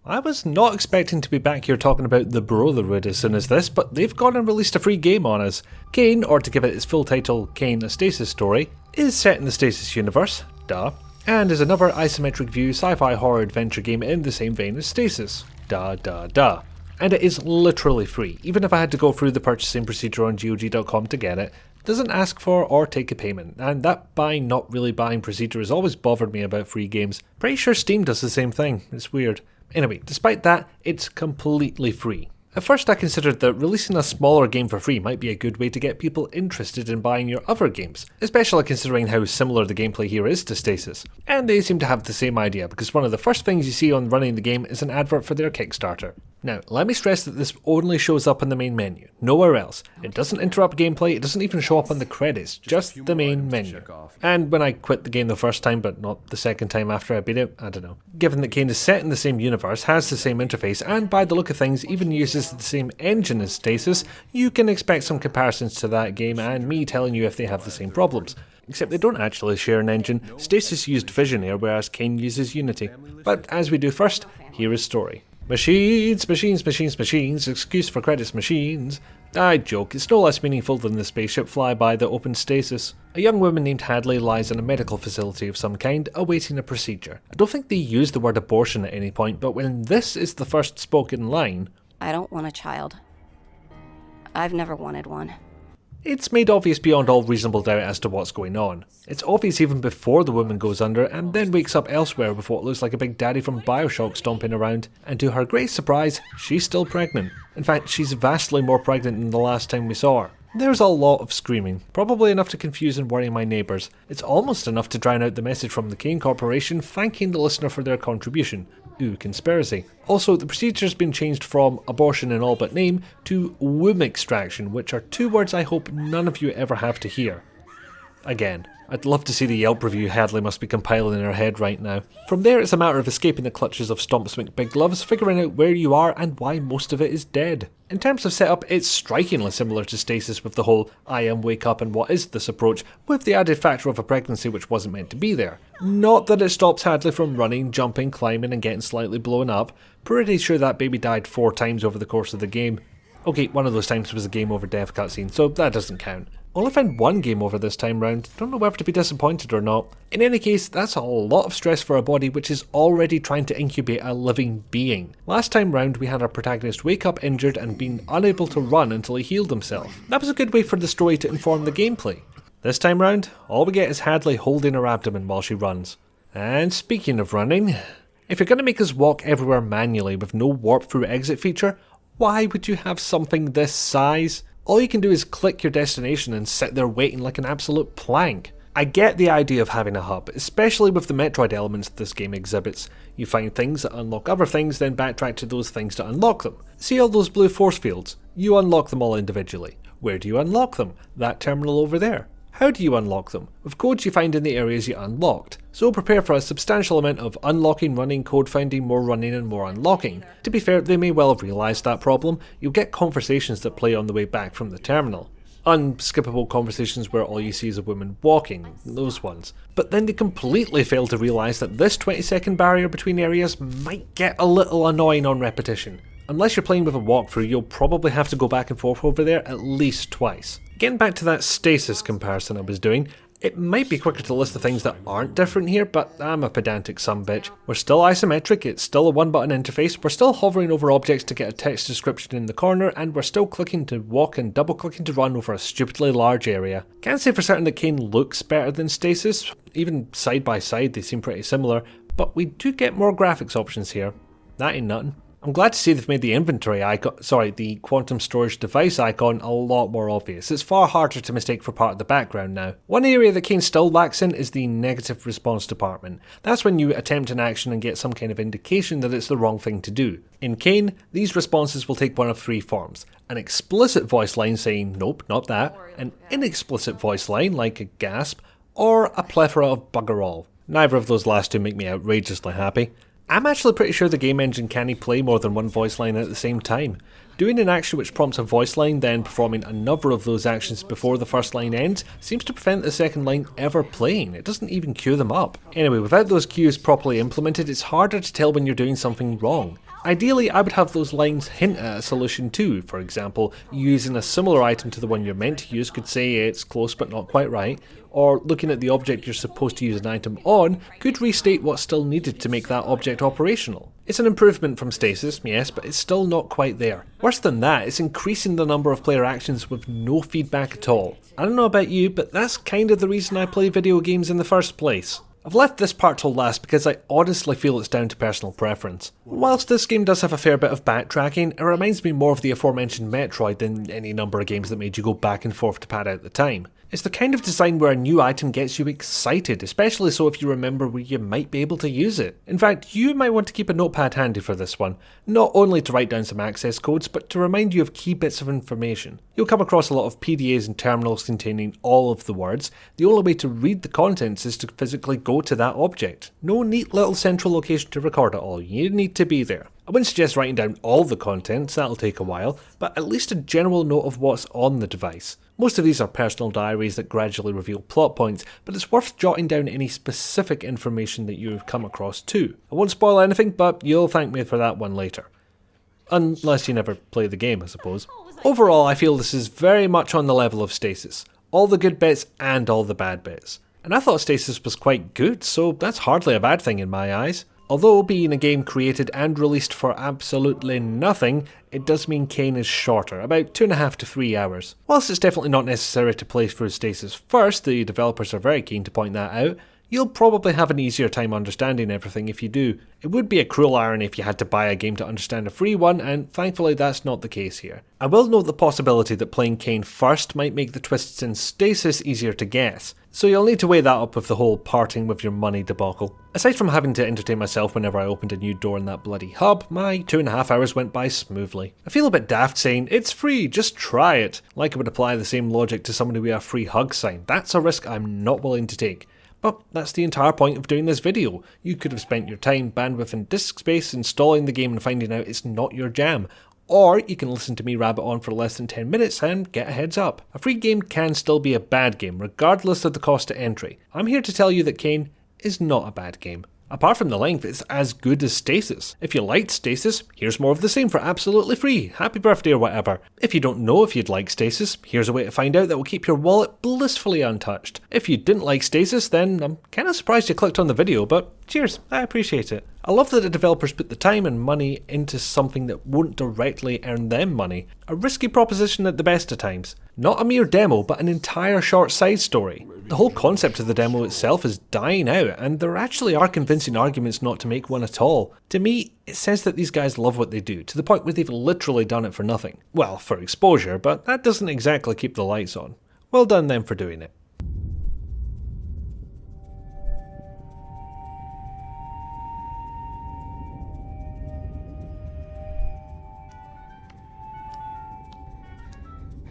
I was not expecting to be back here talking about the Brotherhood as soon as this, but they've gone and released a free game on us. Kane, or to give it its full title, Kane, a Stasis story, is set in the Stasis universe, duh, and is another isometric view sci-fi horror adventure game in the same vein as Stasis, duh. And it is literally free, even if I had to go through the purchasing procedure on GOG.com to get it. It doesn't ask for or take a payment, and that buying not really buying procedure has always bothered me about free games. Pretty sure Steam does the same thing, it's weird. Anyway, despite that, it's completely free. At first I considered that releasing a smaller game for free might be a good way to get people interested in buying your other games, especially considering how similar the gameplay here is to Stasis. And they seem to have the same idea, because one of the first things you see on running the game is an advert for their Kickstarter. Now, let me stress that this only shows up in the main menu, nowhere else. It doesn't interrupt gameplay, it doesn't even show up on the credits, just the main menu. And when I quit the game the first time, but not the second time after I beat it, I don't know. Given that Kane is set in the same universe, has the same interface, and by the look of things even uses the same engine as Stasis, you can expect some comparisons to that game and me telling you if they have the same problems. Except they don't actually share an engine. Stasis used Visionaire, whereas Kane uses Unity. But as we do first, here is story. Machines, excuse for credits, machines. I joke, it's no less meaningful than the spaceship flyby that opened Stasis. A young woman named Hadley lies in a medical facility of some kind, awaiting a procedure. I don't think they use the word abortion at any point, but when this is the first spoken line... I don't want a child. I've never wanted one. It's made obvious beyond all reasonable doubt as to what's going on. It's obvious even before the woman goes under and then wakes up elsewhere with what looks like a big daddy from Bioshock stomping around, and to her great surprise, she's still pregnant. In fact, she's vastly more pregnant than the last time we saw her. There's a lot of screaming, probably enough to confuse and worry my neighbours. It's almost enough to drown out the message from the Kane Corporation thanking the listener for their contribution. Ooh, conspiracy. Also, the procedure's been changed from abortion in all but name to womb extraction, which are two words I hope none of you ever have to hear. Again. I'd love to see the Yelp review Hadley must be compiling in her head right now. From there, it's a matter of escaping the clutches of Stomps McBigloves, figuring out where you are and why most of it is dead. In terms of setup, it's strikingly similar to Stasis with the whole I am wake up and what is this approach, with the added factor of a pregnancy which wasn't meant to be there. Not that it stops Hadley from running, jumping, climbing and getting slightly blown up. Pretty sure that baby died 4 times over the course of the game. Okay, one of those times was a game over death cutscene, so that doesn't count. Only found one game over this time round, don't know whether to be disappointed or not. In any case, that's a lot of stress for a body which is already trying to incubate a living being. Last time round we had our protagonist wake up injured and being unable to run until he healed himself. That was a good way for the story to inform the gameplay. This time round, all we get is Hadley holding her abdomen while she runs. And speaking of running, if you're going to make us walk everywhere manually with no warp through exit feature, why would you have something this size? All you can do is click your destination and sit there waiting like an absolute plank. I get the idea of having a hub, especially with the Metroid elements this game exhibits. You find things that unlock other things, then backtrack to those things to unlock them. See all those blue force fields? You unlock them all individually. Where do you unlock them? That terminal over there. How do you unlock them? With codes you find in the areas you unlocked. So prepare for a substantial amount of unlocking, running, code finding, more running and more unlocking. To be fair, they may well have realised that problem. You'll get conversations that play on the way back from the terminal. Unskippable conversations where all you see is a woman walking, those ones. But then they completely fail to realise that this 20-second barrier between areas might get a little annoying on repetition. Unless you're playing with a walkthrough, you'll probably have to go back and forth over there at least twice. Getting back to that Stasis comparison I was doing, it might be quicker to list the things that aren't different here, but I'm a pedantic sumbitch. We're still isometric, it's still a one-button interface, we're still hovering over objects to get a text description in the corner, and we're still clicking to walk and double-clicking to run over a stupidly large area. Can't say for certain that Kane looks better than Stasis, even side by side they seem pretty similar, but we do get more graphics options here. That ain't nothing. I'm glad to see they've made the inventory icon, the quantum storage device icon a lot more obvious. It's far harder to mistake for part of the background now. One area that Kane still lacks in is the negative response department. That's when you attempt an action and get some kind of indication that it's the wrong thing to do. In Kane, these responses will take one of 3 forms. An explicit voice line saying, nope, not that, an inexplicit voice line like a gasp, or a plethora of bugger all. Neither of those last two make me outrageously happy. I'm actually pretty sure the game engine can't play more than one voice line at the same time. Doing an action which prompts a voice line, then performing another of those actions before the first line ends, seems to prevent the second line ever playing. It doesn't even queue them up. Anyway, without those cues properly implemented, it's harder to tell when you're doing something wrong. Ideally, I would have those lines hint at a solution too. For example, using a similar item to the one you're meant to use could say it's close but not quite right, or looking at the object you're supposed to use an item on could restate what's still needed to make that object operational. It's an improvement from Stasis, yes, but it's still not quite there. Worse than that, it's increasing the number of player actions with no feedback at all. I don't know about you, but that's kind of the reason I play video games in the first place. I've left this part till last because I honestly feel it's down to personal preference. Whilst this game does have a fair bit of backtracking, it reminds me more of the aforementioned Metroid than any number of games that made you go back and forth to pad out the time. It's the kind of design where a new item gets you excited, especially so if you remember where you might be able to use it. In fact, you might want to keep a notepad handy for this one, not only to write down some access codes, but to remind you of key bits of information. You'll come across a lot of PDAs and terminals containing all of the words. The only way to read the contents is to physically go to that object. No neat little central location to record it all, you need to be there. I wouldn't suggest writing down all the contents, that'll take a while, but at least a general note of what's on the device. Most of these are personal diaries that gradually reveal plot points, but it's worth jotting down any specific information that you've come across too. I won't spoil anything, but you'll thank me for that one later. Unless you never play the game, I suppose. Overall, I feel this is very much on the level of Stasis. All the good bits and all the bad bits. And I thought Stasis was quite good, so that's hardly a bad thing in my eyes. Although being a game created and released for absolutely nothing, it does mean CAYNE is shorter, about 2.5 to 3 hours. Whilst it's definitely not necessary to play through Stasis first, the developers are very keen to point that out, you'll probably have an easier time understanding everything if you do. It would be a cruel irony if you had to buy a game to understand a free one, and thankfully that's not the case here. I will note the possibility that playing CAYNE first might make the twists in Stasis easier to guess, so you'll need to weigh that up with the whole parting with your money debacle. Aside from having to entertain myself whenever I opened a new door in that bloody hub, my 2.5 hours went by smoothly. I feel a bit daft saying, it's free, just try it, like it would apply the same logic to somebody with a free hug sign. That's a risk I'm not willing to take. But that's the entire point of doing this video. You could have spent your time, bandwidth and disk space installing the game and finding out it's not your jam. Or you can listen to me rabbit on for less than 10 minutes and get a heads up. A free game can still be a bad game, regardless of the cost to entry. I'm here to tell you that CAYNE is not a bad game. Apart from the length, it's as good as Stasis. If you liked Stasis, here's more of the same for absolutely free. Happy birthday or whatever. If you don't know if you'd like Stasis, here's a way to find out that will keep your wallet blissfully untouched. If you didn't like Stasis, then I'm kinda surprised you clicked on the video, but cheers, I appreciate it. I love that the developers put the time and money into something that won't directly earn them money. A risky proposition at the best of times. Not a mere demo, but an entire short side story. The whole concept of the demo itself is dying out, and there actually are convincing arguments not to make one at all. To me, it says that these guys love what they do, to the point where they've literally done it for nothing. Well, for exposure, but that doesn't exactly keep the lights on. Well done them for doing it.